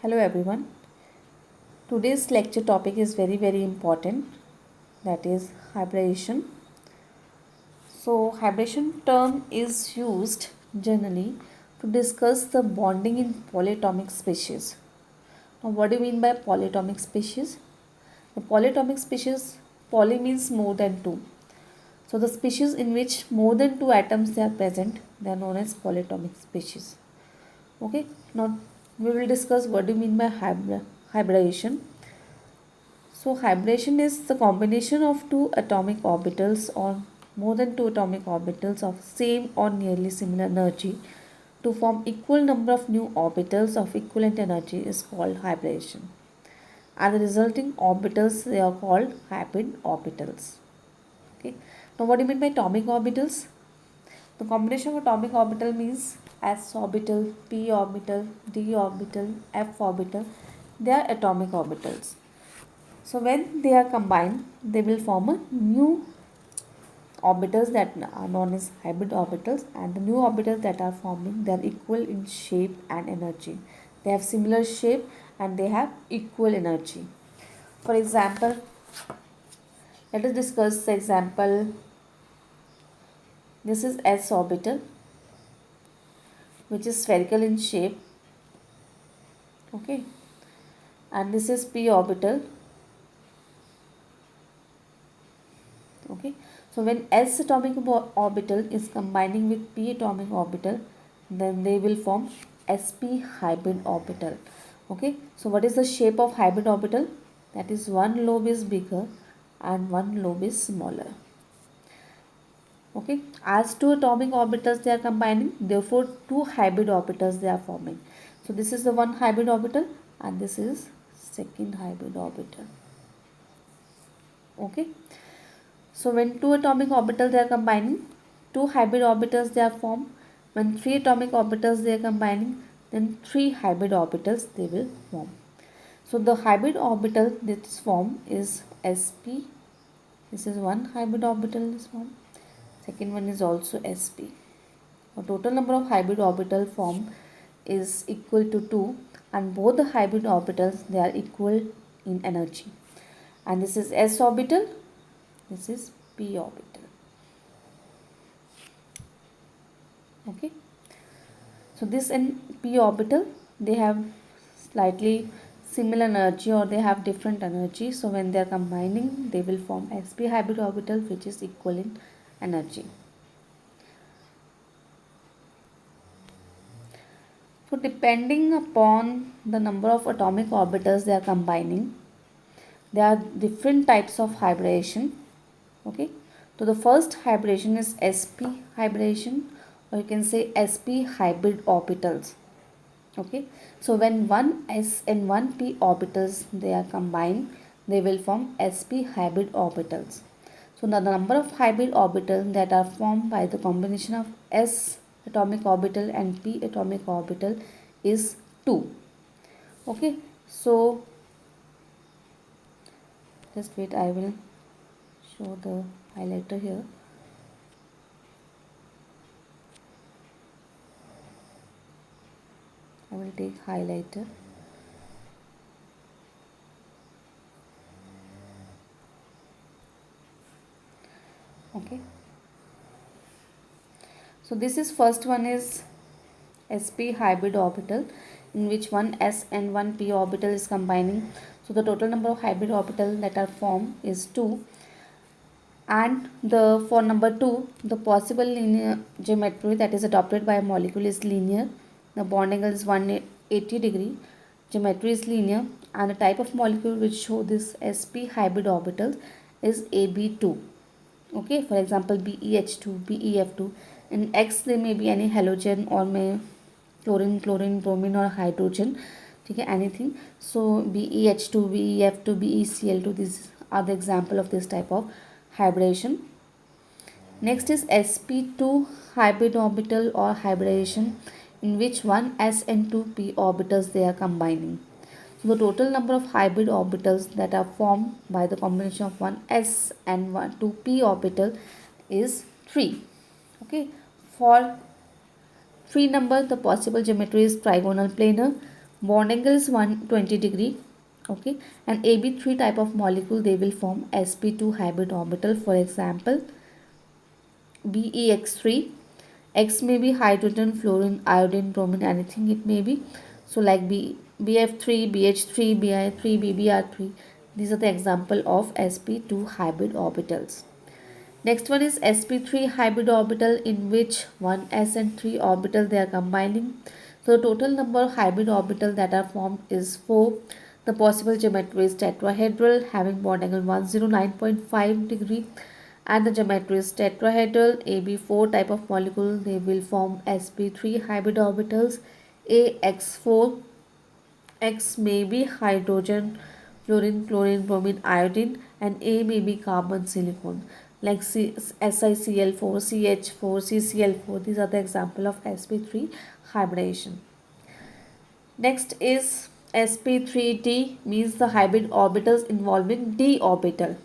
Hello everyone. Today's lecture topic is very important, that is hybridization. So hybridization term is used generally to discuss the bonding in polyatomic species. Now what do you mean by polyatomic species? The polyatomic species, poly means more than two. So the species in which more than two atoms they are present, they are known as polyatomic species. Okay, now we will discuss what do you mean by hybridization. So hybridization is the combination of two atomic orbitals or more than two atomic orbitals of same or nearly similar energy to form equal number of new orbitals of equivalent energy is called hybridization. And the resulting orbitals, they are called hybrid orbitals. Okay. Now what do you mean by atomic orbitals? The combination of atomic orbital means s orbital, p orbital, d orbital, f orbital. They are atomic orbitals. So when they are combined, they will form a new orbitals that are known as hybrid orbitals, and the new orbitals that are forming, they are equal in shape and energy. They have similar shape and they have equal energy. For example, let us discuss the example. This is s orbital, which is spherical in shape. Okay, and this is p orbital. Okay, so when s atomic orbital is combining with p atomic orbital, then they will form sp hybrid orbital. Okay, so what is the shape of hybrid orbital? That is, one lobe is bigger and one lobe is smaller. Okay, as two atomic orbitals they are combining, therefore two hybrid orbitals they are forming. So this is the one hybrid orbital and this is second hybrid orbital. Okay, so when two atomic orbitals they are combining, two hybrid orbitals they are formed. When three atomic orbitals they are combining, then three hybrid orbitals they will form. So the hybrid orbital that is formed is sp. This is one hybrid orbital is formed. Second one is also sp. The total number of hybrid orbital formed is equal to 2, and both the hybrid orbitals they are equal in energy. And this is s orbital, this is p orbital. Okay, so this and p orbital, they have slightly similar energy or they have different energy. So when they are combining, they will form sp hybrid orbital, which is equal in energy. So depending upon the number of atomic orbitals they are combining, there are different types of hybridization. Okay, so the first hybridization is sp hybridization, or you can say sp hybrid orbitals. Okay, so when one s and one p orbitals they are combined, they will form sp hybrid orbitals. So now the number of hybrid orbitals that are formed by the combination of s atomic orbital and p atomic orbital is 2. Okay, so just wait, I will show the highlighter here. I will take highlighter. Okay, so this is first one is sp hybrid orbital, in which one s and one p orbital is combining. So the total number of hybrid orbital that are formed is 2, and the for number 2, the possible linear geometry that is adopted by a molecule is linear. The bond angle is 180 degree. Geometry is linear, and the type of molecule which show this sp hybrid orbital is Ab2. Okay, for example, BeH2, BeF2. In X there may be any halogen or may chlorine, bromine or hydrogen. Okay, anything. So BeH2, BeF2, BeCl2, these are the example of this type of hybridization. Next is sp2 hybrid orbital or hybridization, in which one s and two p orbitals they are combining. So the total number of hybrid orbitals that are formed by the combination of one s and one 2p orbital is 3. Okay, for 3 number the possible geometry is trigonal planar. Bond angle is 120 degree. Okay, and AB3 type of molecule, they will form sp2 hybrid orbital. For example, BeX3. X may be hydrogen, fluorine, iodine, bromine, anything it may be. So like BF3, BH3, Bi3, BBr3. These are the example of sp2 hybrid orbitals. Next one is sp3 hybrid orbital, in which one s and 3 orbital they are combining. So total number of hybrid orbitals that are formed is 4. The possible geometry is tetrahedral, having bond angle 109.5 degree, and the geometry is tetrahedral. AB4 type of molecule, they will form sp3 hybrid orbitals. AX4, X may be hydrogen, fluorine, chlorine, bromine, iodine, and A may be carbon, silicon, like SiCl4, CH4, CCl4. These are the example of sp3 hybridization. Next is sp3d, means the hybrid orbitals involving d orbital.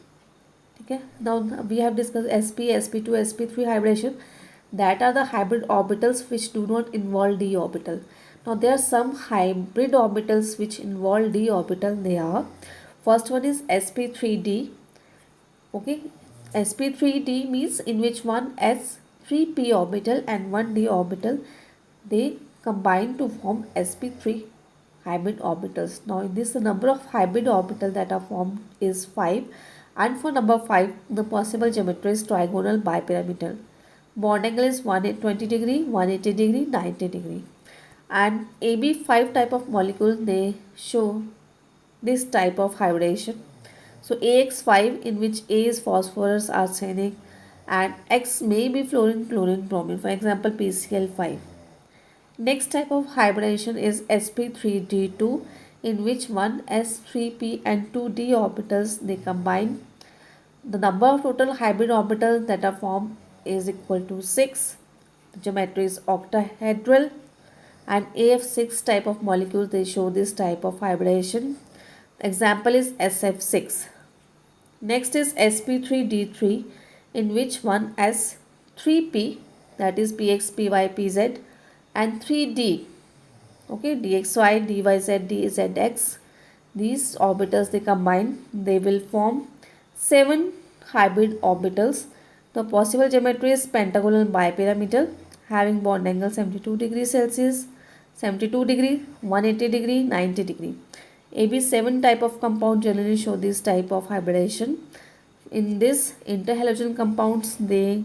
Okay, now we have discussed sp2, sp3 hybridization. That are the hybrid orbitals which do not involve d orbital. Now there are some hybrid orbitals which involve d orbital. They are, first one is sp3d. Okay, sp3d means in which one s3p orbital and one d orbital, they combine to form sp3 hybrid orbitals. Now in this, the number of hybrid orbitals that are formed is 5, and for number 5 the possible geometry is trigonal bipyramidal. Bond angle is 120 degree, 180 degree, 90 degree. And AB5 type of molecule, they show this type of hybridization. So AX5, in which A is phosphorus, arsenic, and X may be fluorine, chlorine, bromine, for example PCl5. Next type of hybridization is sp3d2, in which one s3p and 2d orbitals they combine. The number of total hybrid orbitals that are formed is equal to 6. The geometry is octahedral, and AF6 type of molecules, they show this type of hybridization. Example is SF6. Next is sp3d3, in which one s3p, that is px, py, pz, and 3d, okay, dxy, dyz, dzx. These orbitals they combine, they will form 7 hybrid orbitals. The possible geometry is pentagonal bipyramidal, having bond angle 72 degrees Celsius, 72 degree, 180 degree, 90 degree. AB7 type of compound generally show this type of hybridization. In this, interhalogen compounds, they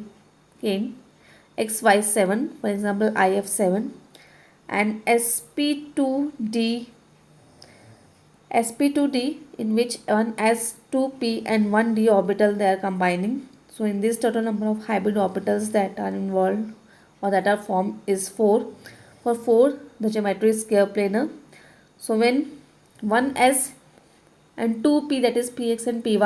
came XY7, for example IF7, and sp2d, in which one s2p and one d orbital they are combining. So in this, total number of hybrid orbitals that are involved or that are formed is 4. For 4, the geometry is scale planar. So when 1s and 2p, that is px and py,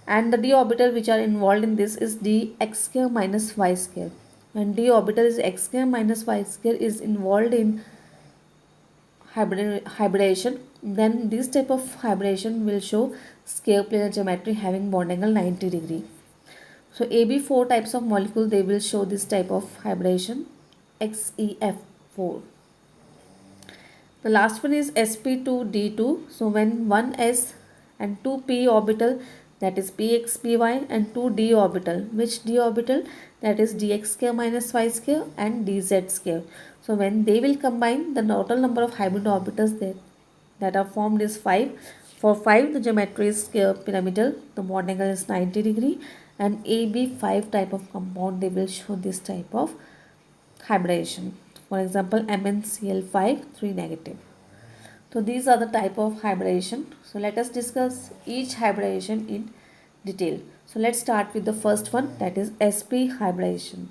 and the d orbital which are involved in this is d x square minus y square. When d orbital is x square minus y square is involved in hybridization, then this type of hybridization will show scale planar geometry having bond angle 90 degree. So AB4 types of molecule, they will show this type of hybridization, XEF4. The last one is sp2d2. So when 1s and 2p orbital, that is px, py, and 2d orbital, which d orbital, that is dx square minus y square and dz square. So when they will combine, the total number of hybrid orbitals that are formed is 5. For 5, the geometry is scale pyramidal, the bond angle is 90 degree, and AB5 type of compound, they will show this type of hybridization. For example MnCl5 3 negative. So these are the type of hybridization. So let us discuss each hybridization in detail. So let's start with the first one, that is sp hybridization.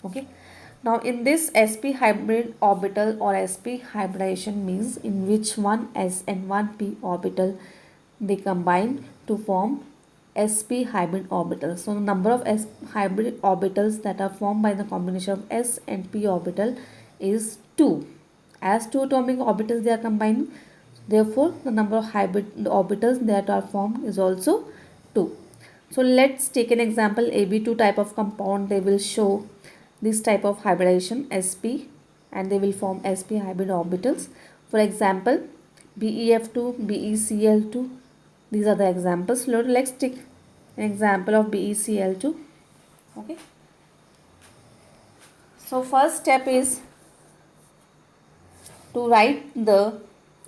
Okay. Now in this, sp hybrid orbital or sp hybridization means in which one s and one p orbital they combine to form sp hybrid orbital. So the number of s hybrid orbitals that are formed by the combination of s and p orbital is 2. As 2 atomic orbitals they are combining, therefore the number of hybrid orbitals that are formed is also 2. So let's take an example. AB2 type of compound, they will show this type of hybridization sp, and they will form sp hybrid orbitals. For example, BeF2, BeCl2. These are the examples. Let's take an example of BeCl2. Okay. So first step is to write the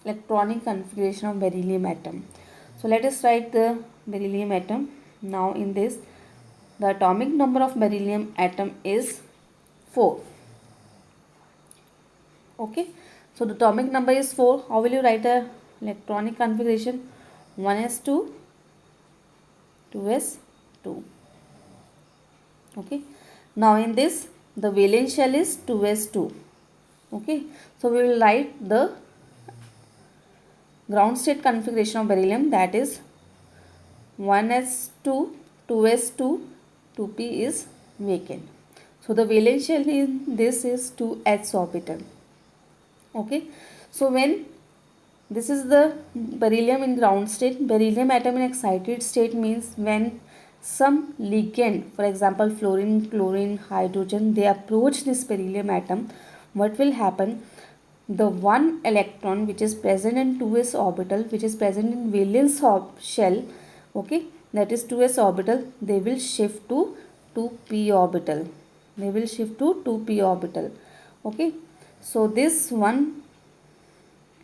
electronic configuration of beryllium atom. So let us write the beryllium atom. Now in this, the atomic number of beryllium atom is 4. Okay. So the atomic number is 4. How will you write the electronic configuration? 1s2, 2s2. Okay. Now in this, the valence shell is 2s2. Okay. So we will write the ground state configuration of beryllium, that is 1s2, 2s2, 2p is vacant. So the valence shell in this is 2s orbital. Okay. So when this is the beryllium in ground state, beryllium atom in excited state means when some ligand, for example fluorine, chlorine, hydrogen, they approach this beryllium atom, what will happen? The one electron which is present in 2s orbital, which is present in valence shell, okay, that is 2s orbital, they will shift to 2p orbital. They will shift to 2p orbital. Okay. So this one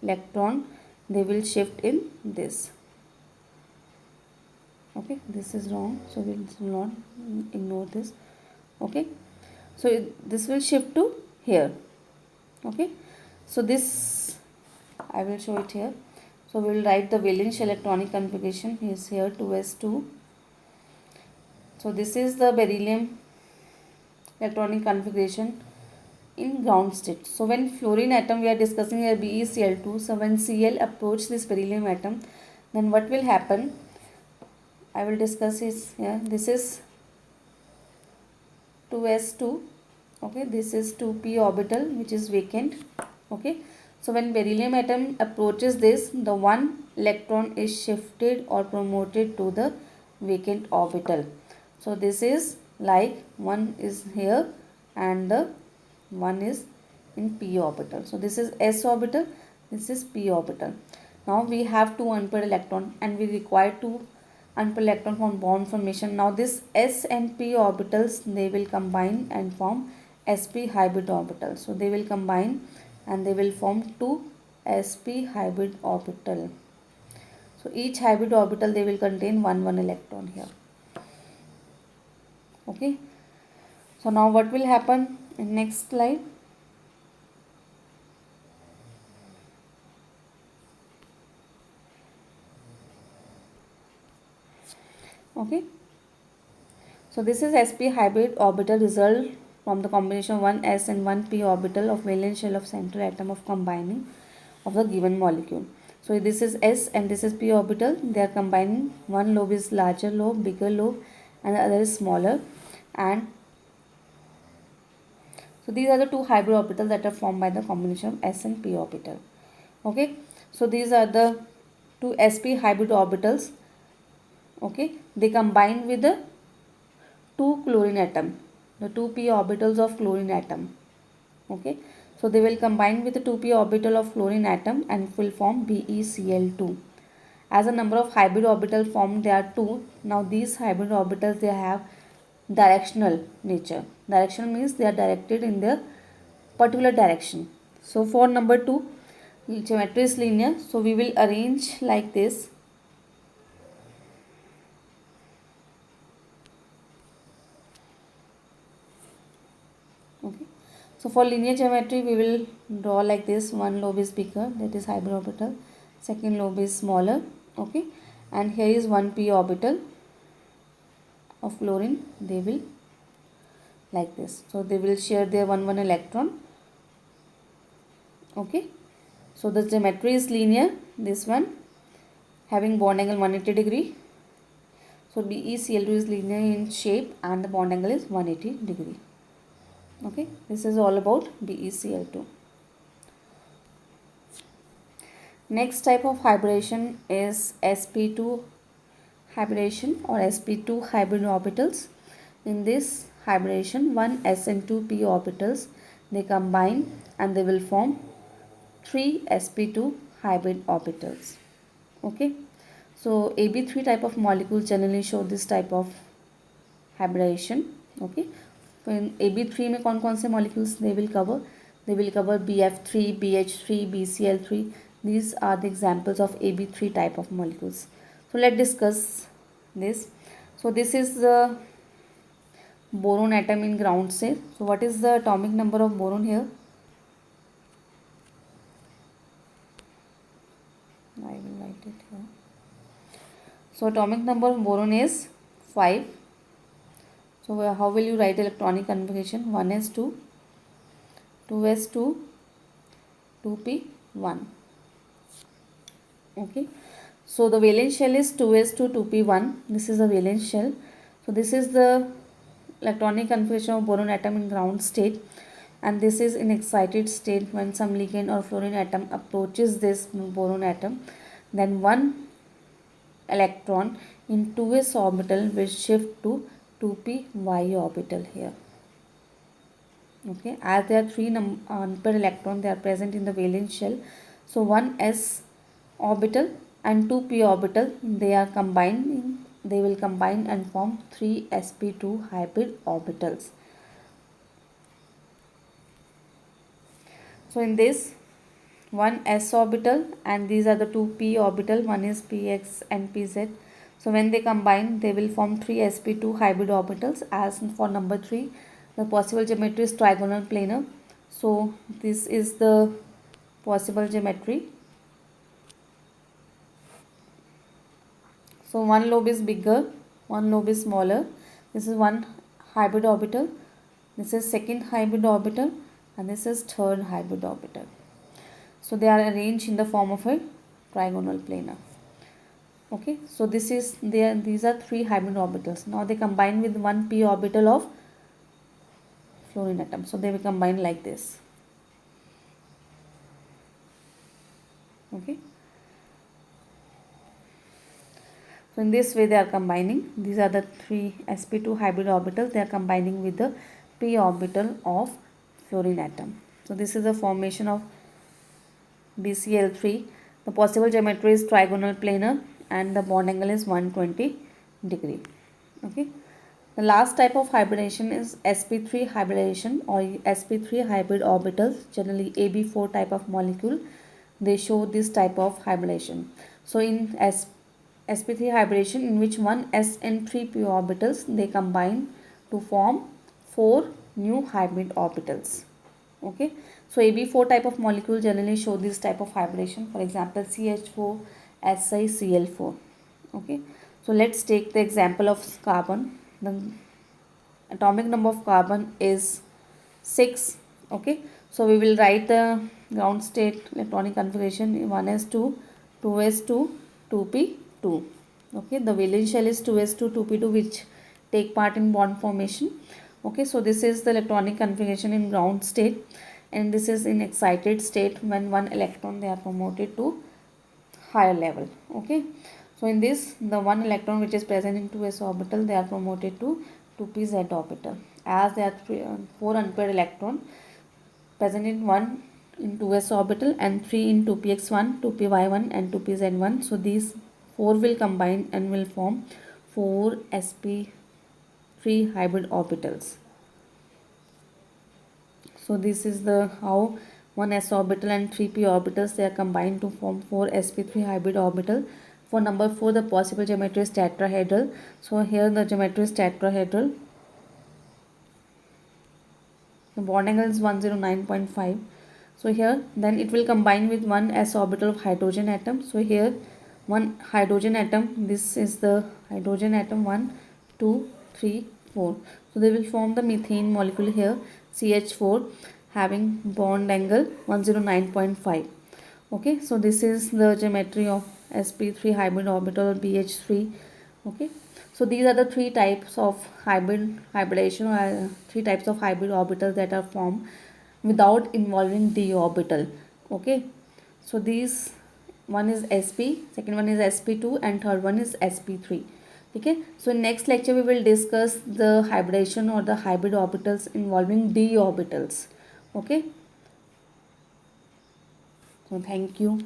electron, they will shift in this. Okay, this is wrong, so we will not ignore this. Okay, so this will shift to here. Okay, so this I will show it here. So we will write the valence electronic configuration is here 2s2. So this is the beryllium electronic configuration in ground state. So when fluorine atom, we are discussing here BeCl2. So when Cl approach this beryllium atom, then what will happen? I will discuss is here. This is 2s2. Okay, this is 2p orbital which is vacant. Okay, so when beryllium atom approaches this, the one electron is shifted or promoted to the vacant orbital. So this is like one is here and the one is in p orbital. So this is s orbital, this is p orbital. Now we have two unpaired electron and we require two unpaired electron from bond formation. Now this s and p orbitals, they will combine and form sp hybrid orbital. So they will combine and they will form two sp hybrid orbital. So each hybrid orbital, they will contain one electron here. Okay. So now what will happen in next slide? Okay. So this is sp hybrid orbital result from the combination of one s and one p orbital of valence shell of central atom of combining of the given molecule. So this is s and this is p orbital. They are combining. One lobe is larger lobe, bigger lobe, and the other is smaller. And so these are the two hybrid orbitals that are formed by the combination of s and p orbital. Okay. So these are the two sp hybrid orbitals. Okay. They combine with the two chlorine atom, the 2p orbitals of chlorine atom. Okay. So they will combine with the 2p orbital of fluorine atom and will form BeCl2. As a number of hybrid orbitals formed, there are 2. Now these hybrid orbitals, they have directional nature. Directional means they are directed in their particular direction. So for number 2, geometry is linear. So we will arrange like this. Okay. So for linear geometry, we will draw like this. One lobe is bigger, that is hybrid orbital. Second lobe is smaller. Okay. And here is 1p orbital of fluorine. They will like this. So they will share their one electron. Okay. So the geometry is linear. This one having bond angle 180 degree. So BeCl2 is linear in shape and the bond angle is 180 degree. Okay, this is all about BeCl2. Next type of hybridization is sp2 hybridization or sp2 hybrid orbitals. In this hybridization, one s and two p orbitals, they combine and they will form 3 sp2 hybrid orbitals. Okay, so Ab3 type of molecules generally show this type of hybridization. Okay, so in Ab3 में कौन कौन से molecules they will cover? They will cover BF3, BH3, BCl3. These are the examples of Ab3 type of molecules. So let's discuss this. So this is the boron atom in ground state. So what is the atomic number of boron here? I will write it here. So atomic number of boron is 5. So how will you write electronic configuration? 1s2, 2s2, 2p1. Okay. So the valence shell is 2s2, 2p1. This is the valence shell. So this is the electronic configuration of boron atom in ground state, and this is in excited state when some ligand or fluorine atom approaches this boron atom. Then one electron in 2s orbital will shift to 2p orbital here. Okay, as there are 3 per electron, they are present in the valence shell. So 1s orbital and 2p orbital, they will combine and form 3 sp2 hybrid orbitals. So in this, one s orbital and these are the 2 p orbital, one is px and pz. So when they combine, they will form 3 sp2 hybrid orbitals. As for number 3, the possible geometry is trigonal planar. So this is the possible geometry. So one lobe is bigger, one lobe is smaller. This is one hybrid orbital, this is second hybrid orbital, and this is third hybrid orbital. So they are arranged in the form of a trigonal planar. Okay, so these are 3 hybrid orbitals. Now they combine with 1 p orbital of fluorine atom. So they will combine like this. Okay. So in this way they are combining. These are the 3 sp2 hybrid orbitals. They are combining with the p orbital of fluorine atom. So this is the formation of BCl3. The possible geometry is trigonal planar and the bond angle is 120 degree. Okay. The last type of hybridization is sp3 hybridization or sp3 hybrid orbitals, generally Ab4 type of molecule. They show this type of hybridization. So in sp3 hybridization, in which one s and 3 p orbitals, they combine to form 4 new hybrid orbitals. Okay, so Ab4 type of molecule generally show this type of hybridization. For example, CH4, Si, Cl4. Okay, so let's take the example of carbon. The atomic number of carbon is 6. Okay, so we will write the ground state electronic configuration 1s2, 2s2, 2p2. Okay, the valence shell is 2s2, 2p2, which take part in bond formation. Okay, so this is the electronic configuration in ground state, and this is in excited state when one electron they are promoted to higher level. Okay, so in this, the one electron which is present in 2s orbital, they are promoted to 2pz orbital. As there are 4 unpaired electron present in 1 in 2s orbital and 3 in 2px1, 2py1 and 2pz1. So these 4 will combine and will form 4 sp3 hybrid orbitals. So this is the how 1 s orbital and 3 p orbitals, they are combined to form 4 sp3 hybrid orbital. For number 4, the possible geometry is tetrahedral. So here the geometry is tetrahedral. The bond angle is 109.5. So here then it will combine with 1 s orbital of hydrogen atom. So here one hydrogen atom, this is the hydrogen atom 1, 2, 3, 4. So they will form the methane molecule here, CH4, having bond angle 109.5. Okay, so this is the geometry of sp3 hybrid orbital or BH3. Okay, so these are the 3 types of hybridization or 3 types of hybrid orbitals that are formed without involving d orbital. Okay, so these one is sp, second one is sp2, and third one is sp3. Okay, so in next lecture we will discuss the hybridization or the hybrid orbitals involving d orbitals. Okay. So thank you.